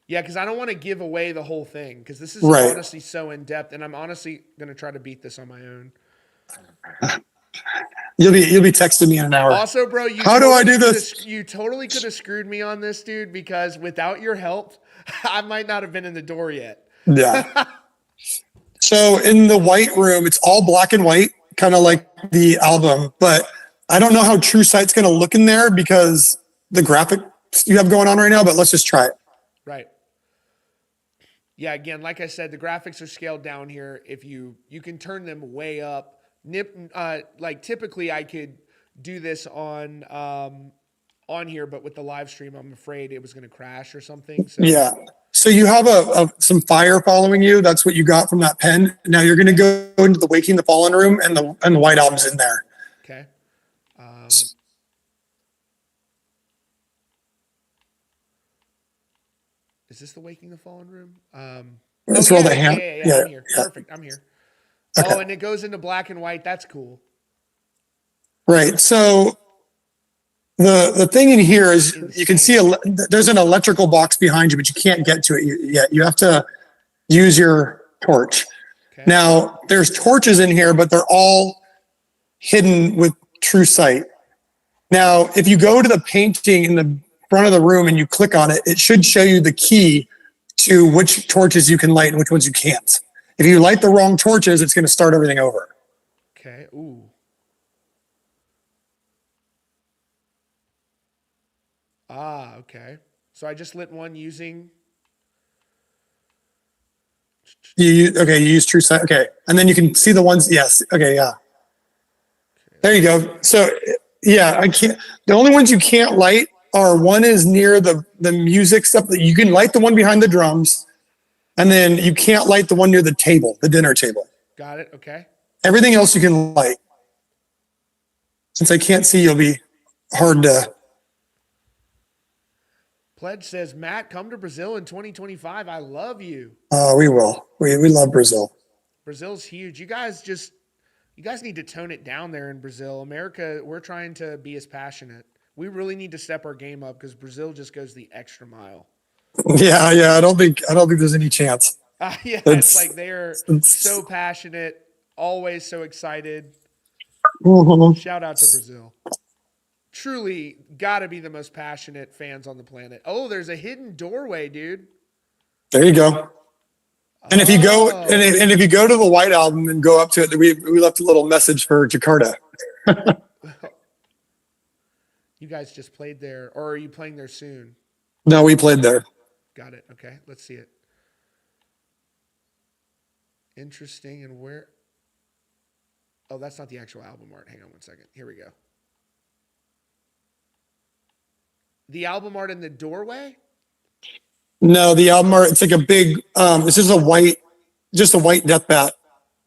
Yeah, because I don't want to give away the whole thing because this is Right. honestly so in depth, and I'm honestly going to try to beat this on my own. You'll be texting me in an hour. Also, bro, how do I do this? You totally could have screwed me on this, dude, because without your help, I might not have been in the door yet. Yeah. So in the White Room, it's all black and white, kind of like the album, but I don't know how True Sight's going to look in there because the graphics you have going on right now, but let's just try it. Right. Yeah, again, like I said, the graphics are scaled down here. If you can turn them way up. Like typically I could do this on here, but with the live stream, I'm afraid it was going to crash or something. So. Yeah. So you have some fire following you. That's what you got from that pen. Now you're going to go into the Waking the Fallen room, and the White Album's in there. Okay. Is this the Waking the Fallen room? That's where all the yeah, I'm here. Yeah. Perfect. I'm here. Okay. Oh, and it goes into black and white. That's cool. Right. So the thing in here is you can see there's an electrical box behind you, but you can't get to it yet. You have to use your torch. Okay. Now there's torches in here, but they're all hidden with true sight. Now, if you go to the painting in the front of the room and you click on it, it should show you the key to which torches you can light and which ones you can't. If you light the wrong torches, it's going to start everything over. Okay. Ooh. Ah, okay. So I just lit one using. You use true sight. Okay, and then you can see the ones. Yes. Okay. Yeah. There you go. So yeah, I can't. The only ones you can't light are one is near the music stuff that you can light the one behind the drums, and then you can't light the one near the table, the dinner table. Got it. Okay. Everything else you can light. Since I can't see, you'll be hard to. Pledge says, Matt, come to Brazil in 2025. I love you. We will. We love Brazil. Brazil's huge. You guys need to tone it down there in Brazil. America, we're trying to be as passionate. We really need to step our game up because Brazil just goes the extra mile. Yeah. I don't think there's any chance. Yeah, it's like they're so passionate, always so excited. Mm-hmm. Shout out to Brazil. Truly got to be the most passionate fans on the planet. Oh, there's a hidden doorway, dude. There you go. And if you go and if you go to the White Album and go up to it, we left a little message for Jakarta. You guys just played there, or are you playing there soon? No, we played there. Got it. Okay, let's see it. Interesting. And where? Oh, that's not the actual album art. Hang on one second. Here we go. The album art in the doorway? No, the album art, it's like a big, it's just a white death bat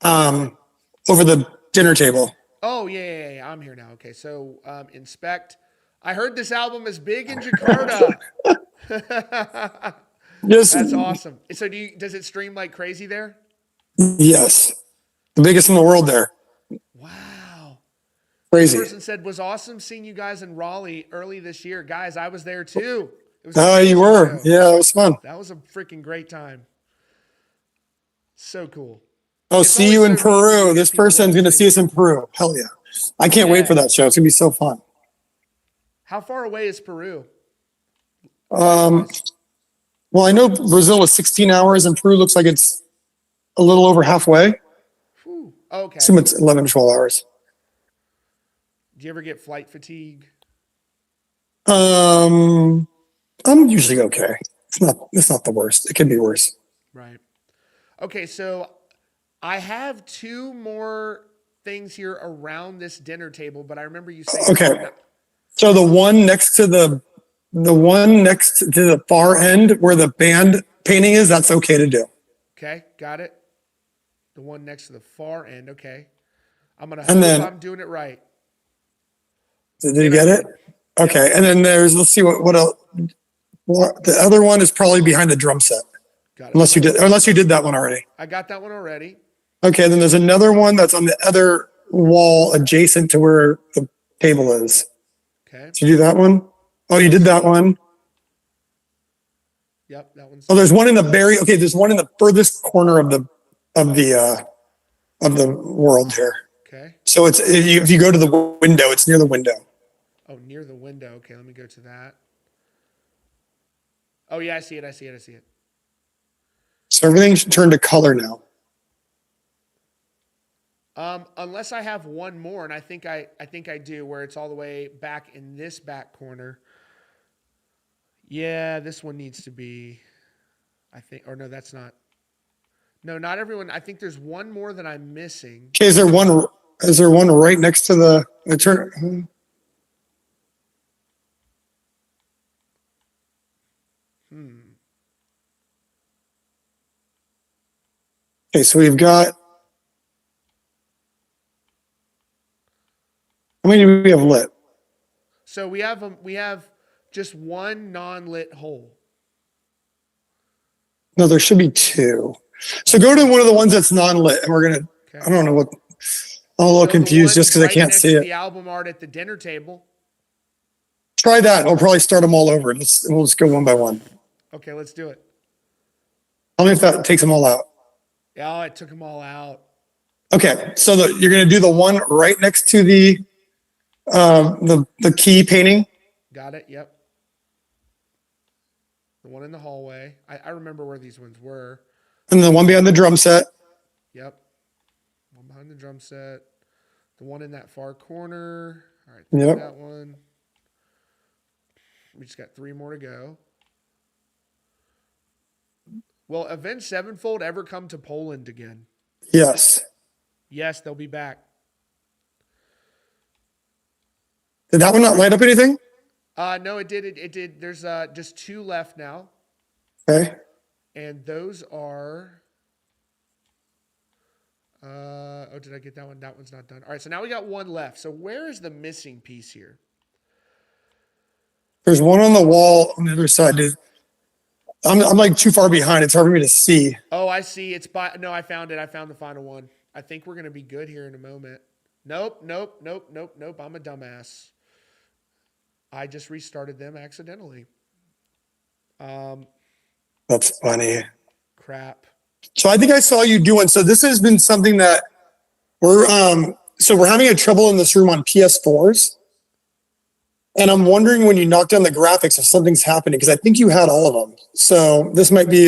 over the dinner table. Oh, yeah. I'm here now. Okay, so inspect. I heard this album is big in Jakarta. Yes. That's awesome. So does it stream like crazy there? Yes. The biggest in the world there. Wow. Crazy. This person said, was awesome seeing you guys in Raleigh early this year. Guys, I was there too. It was you were. Show. Yeah, it was fun. That was a freaking great time. So cool. Oh, see you in Peru. This person's going to see us in Peru. Hell yeah. I can't wait for that show. It's going to be so fun. How far away is Peru? Well, I know Brazil is 16 hours and Peru looks like it's a little over halfway. Whew. Okay. Assume it's 11 to 12 hours. Do you ever get flight fatigue? I'm usually okay. It's not the worst. It can be worse. Right. Okay, so I have two more things here around this dinner table, but I remember you saying okay. So the one next to the far end where the band painting is, that's okay to do. Okay, got it. The one next to the far end, okay. I'm gonna hope I'm doing it right. Did you get it? Okay, and then let's see what else. The other one is probably behind the drum set. Got it. Unless you did that one already. I got that one already. Okay, then there's another one that's on the other wall adjacent to where the table is. Okay. Did you do that one? Oh, you did that one. Yep, that one's. Oh, there's one in the there's one in the furthest corner of the world here. Okay. So if you go to the window, it's near the window. Oh, near the window. Okay, let me go to that. Oh yeah, I see it. So everything's turned to color now. Unless I have one more, and I think I do, where it's all the way back in this back corner. Yeah, this one needs to be. I think, or no, that's not. No, not everyone. I think there's one more that I'm missing. Okay, is there one right next to the turn? Okay, so we've got. How many do we have lit? So we have just one non-lit hole. No, there should be two. So go to one of the ones that's non-lit, and we're gonna. Okay. I don't know what. I'm a little So the confused one just because I right can't next see to it. the album art at the dinner table. Try that. We'll probably start them all over. We'll just go one by one. Okay, let's do it. Tell me if that takes them all out. Yeah, it took them all out. Okay, so you're going to do the one right next to the key painting, Got it. Yep. The one in the hallway. I remember where these ones were. and the one behind the drum set. Yep. One behind the drum set. The one in that far corner. All right, Yep. that one. We just got 3 more to go. Will Avenged Sevenfold ever come to Poland again? Yes. Yes, they'll be back. Did that one not light up anything? No, it did. It did. There's just 2 left now, Okay. and those are. Oh, did I get that one? That one's not done. All right, so now we got 1 left. So where is the missing piece here? There's one on the wall on the other side. I'm like too far behind. It's hard for me to see. Oh, I see. It's by. No, I found it. I found the final one. I think we're gonna be good here in a moment. Nope. I'm a dumbass. I just restarted them accidentally. That's funny. Crap. So I think I saw you doing. So this has been something that we're having a trouble in this room on PS4s. And I'm wondering when you knock down the graphics if something's happening, because I think you had all of them. So this might be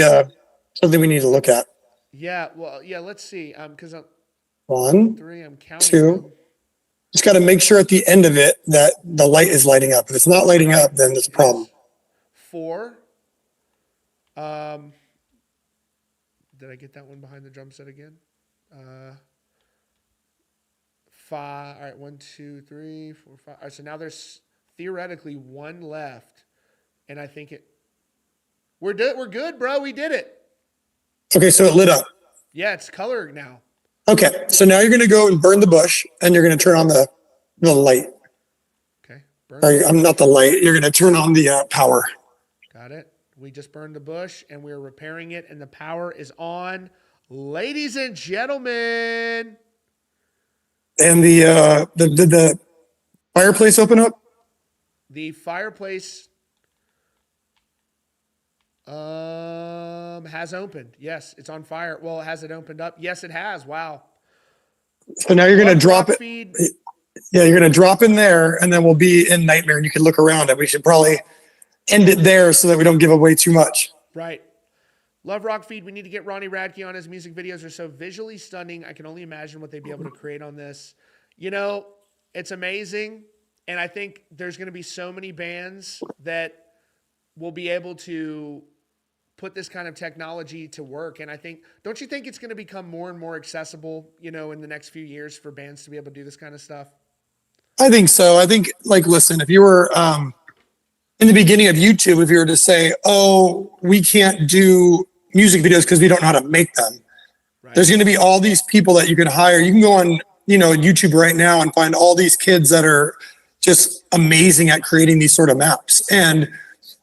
something we need to look at. Yeah. Well. Yeah. Let's see. Because I'm 1, 3. I'm counting 2. them. Just got to make sure at the end of it that the light is lighting up. If it's not lighting up, then there's a problem. 4. Did I get that one behind the drum set again? 5. All right. 1, 2, 3, 4, 5. All right. So now there's theoretically 1 left, and I think it. We're good, bro. We did it. Okay, so it lit up. Yeah, it's color now. Okay, so now you're going to go and burn the bush, and you're going to turn on the light. Okay. I'm not the light. You're going to turn on the power. Got it. We just burned the bush, and we're repairing it, and the power is on. Ladies and gentlemen. And the fireplace open up? The fireplace has opened. Yes, it's on fire. Well, has it opened up? Yes, it has. Wow. So now you're going to drop it. Feed. Yeah, you're going to drop in there, and then we'll be in Nightmare, and you can look around it. We should probably end it there so that we don't give away too much. Right. Love Rock Feed. We need to get Ronnie Radke on. His music videos are so visually stunning. I can only imagine what they'd be able to create on this. You know, it's amazing. And I think there's going to be so many bands that will be able to put this kind of technology to work. And I think, don't you think it's going to become more and more accessible, you know, in the next few years for bands to be able to do this kind of stuff? I think so. I think, like, listen, if you were in the beginning of YouTube, if you were to say, oh, we can't do music videos because we don't know how to make them, right. There's going to be all these people that you can hire. You can go on, YouTube right now and find all these kids that are just amazing at creating these sort of maps. And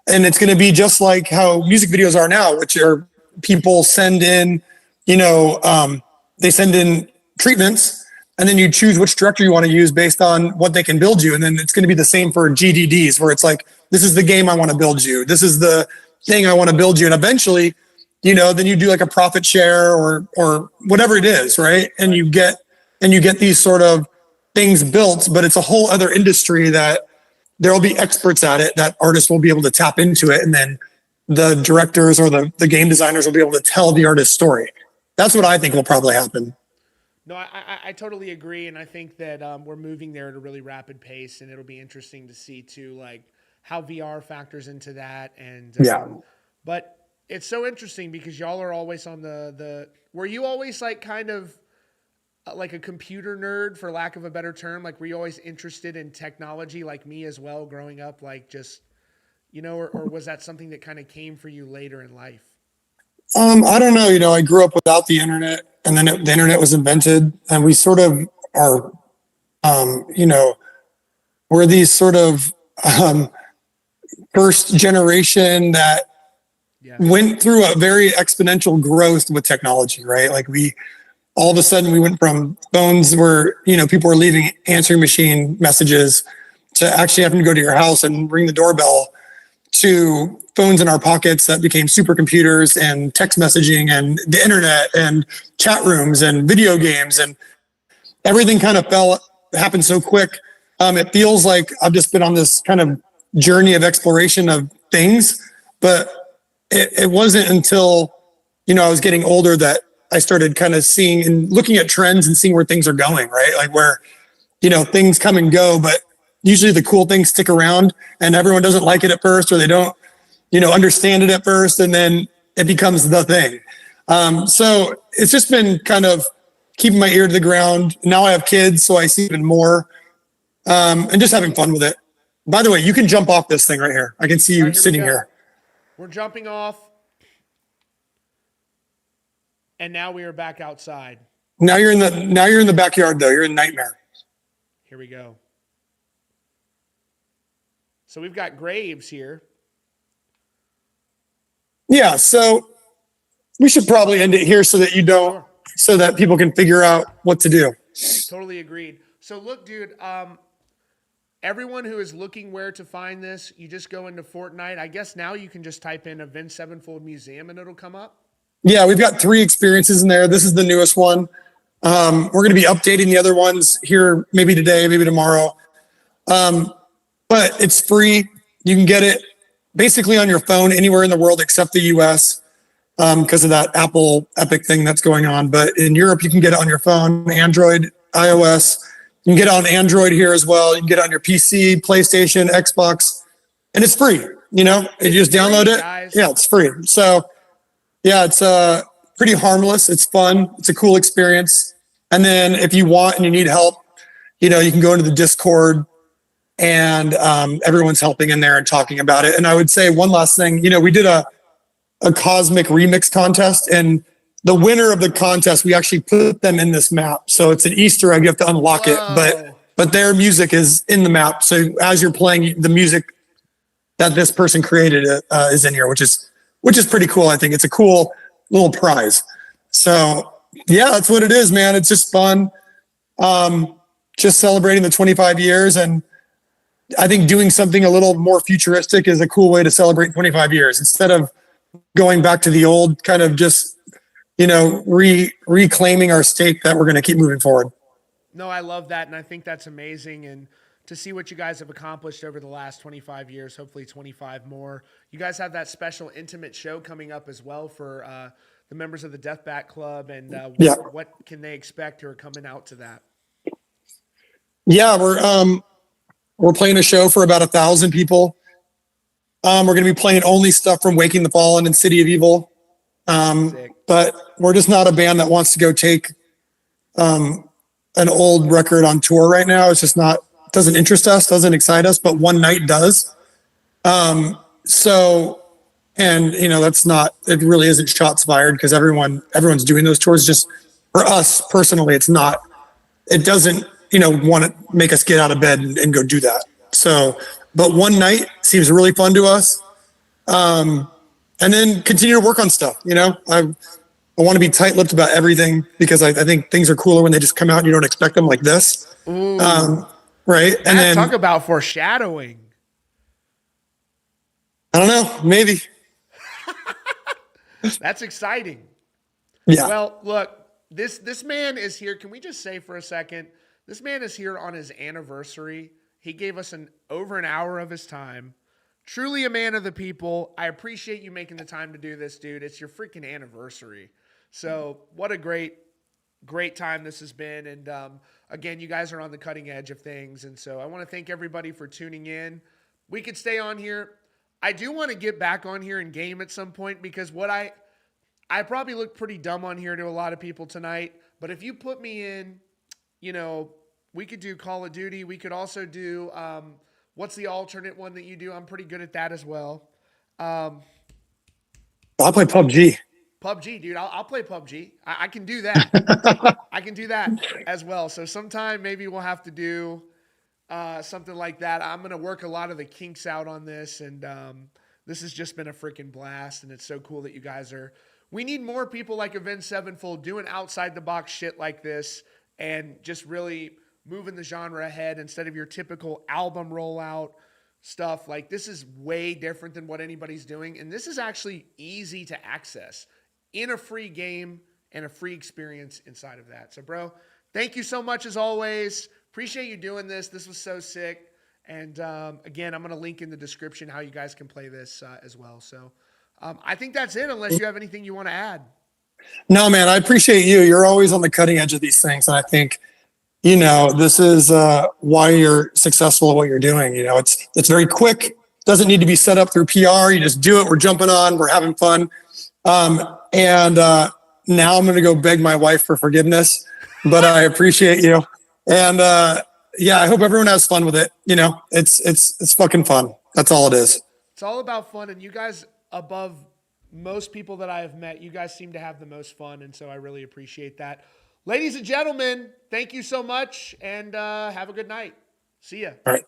it's going to be just like how music videos are now, which are people send in, they send in treatments, and then you choose which director you want to use based on what they can build you. And then it's going to be the same for GDDs, where it's like, this is the game I want to build you. This is the thing I want to build you. And eventually, then you do like a profit share or whatever it is, right? And you get these sort of things built, but it's a whole other industry that there'll be experts at it, that artists will be able to tap into it. And then the directors or the game designers will be able to tell the artist's story. That's what I think will probably happen. No, I totally agree. And I think that we're moving there at a really rapid pace, and it'll be interesting to see too, like how VR factors into that. And but it's so interesting because y'all are always on were you always like kind of like a computer nerd, for lack of a better term? Like, were you always interested in technology like me as well growing up? Like just, or was that something that kind of came for you later in life? I don't know. I grew up without the internet, and then the internet was invented, and we sort of are, we're these sort of first generation that went through a very exponential growth with technology, right? Like we all of a sudden we went from phones where, people were leaving answering machine messages to actually having to go to your house and ring the doorbell, to phones in our pockets that became supercomputers and text messaging and the internet and chat rooms and video games, and everything kind of happened so quick. It feels like I've just been on this kind of journey of exploration of things, but it wasn't until, I was getting older that I started kind of seeing and looking at trends and seeing where things are going, right? Like where, things come and go, but usually the cool things stick around and everyone doesn't like it at first, or they don't, understand it at first. And then it becomes the thing. So it's just been kind of keeping my ear to the ground. Now I have kids, so I see even more, and just having fun with it. By the way, you can jump off this thing right here. I can see you sitting here. We're jumping off. And now we are back outside. Now you're in the backyard though. You're in Nightmare. Here we go. So we've got graves here. Yeah, so we should probably end it here so that people can figure out what to do. Totally agreed. So look, dude, everyone who is looking where to find this, you just go into Fortnite. I guess now you can just type in Avenged Sevenfold Museum and it'll come up. Yeah, we've got 3 experiences in there. This is the newest one. We're going to be updating the other ones here maybe today, maybe tomorrow. But it's free. You can get it basically on your phone anywhere in the world except the US, because of that Apple Epic thing that's going on. But in Europe, you can get it on your phone, Android, iOS. You can get it on Android here as well. You can get it on your PC, PlayStation, Xbox, and it's free. You just download it. Yeah, it's free. So yeah, it's pretty harmless. It's fun. It's a cool experience. And then if you want and you need help, you can go into the Discord, and everyone's helping in there and talking about it. And I would say one last thing, we did a cosmic remix contest, and the winner of the contest, we actually put them in this map. So it's an Easter egg. You have to unlock it, but their music is in the map. So as you're playing, the music that this person created is in here, which is pretty cool. I think it's a cool little prize. So yeah, that's what it is, man. It's just fun. Just celebrating the 25 years. And I think doing something a little more futuristic is a cool way to celebrate 25 years instead of going back to the old, kind of just, reclaiming our stake that we're going to keep moving forward. No, I love that. And I think that's amazing. And to see what you guys have accomplished over the last 25 years, hopefully 25 more. You guys have that special intimate show coming up as well for the members of the Death Bat Club. And what can they expect who are coming out to that? Yeah, we're playing a show for about 1,000 people. We're going to be playing only stuff from Waking the Fallen and City of Evil. But we're just not a band that wants to go take an old record on tour right now. It's just not, doesn't interest us, doesn't excite us, but one night does. That's not, it really isn't shots fired, because everyone's doing those tours. Just for us personally, it doesn't, want to make us get out of bed and go do that. So, but one night seems really fun to us. And then continue to work on stuff. I want to be tight-lipped about everything, because I think things are cooler when they just come out and you don't expect them, like this. Right. And then talk about foreshadowing. I don't know, maybe. That's exciting. Yeah. Well, look, this man is here. Can we just say for a second, this man is here on his anniversary. He gave us over an hour of his time. Truly a man of the people. I appreciate you making the time to do this, dude. It's your freaking anniversary. So what a great time this has been. And again, you guys are on the cutting edge of things. And so I want to thank everybody for tuning in. We could stay on here. I do want to get back on here and game at some point, because I probably look pretty dumb on here to a lot of people tonight. But if you put me in, we could do Call of Duty. We could also do, what's the alternate one that you do? I'm pretty good at that as well. I'll play PUBG. PUBG, dude. I'll play PUBG. I can do that. I can do that as well. So sometime maybe we'll have to do something like that. I'm going to work a lot of the kinks out on this. And this has just been a freaking blast. And it's so cool that you guys are We need more people like Avenged Sevenfold doing outside the box shit like this and just really moving the genre ahead instead of your typical album rollout stuff. Like, this is way different than what anybody's doing. And this is actually easy to access in a free game and a free experience inside of that. So, bro, thank you so much as always. Appreciate you doing this. This was so sick. And again, I'm going to link in the description how you guys can play this as well. So I think that's it, unless you have anything you want to add. No, man, I appreciate you. You're always on the cutting edge of these things. And I think, this is why you're successful at what you're doing. It's very quick. Doesn't need to be set up through PR. You just do it. We're jumping on. We're having fun. And now I'm going to go beg my wife for forgiveness, but I appreciate you. And yeah, I hope everyone has fun with it. It's fucking fun. That's all it is. It's all about fun. And you guys, above most people that I have met, you guys seem to have the most fun. And so I really appreciate that. Ladies and gentlemen, thank you so much, and have a good night. See ya. All right.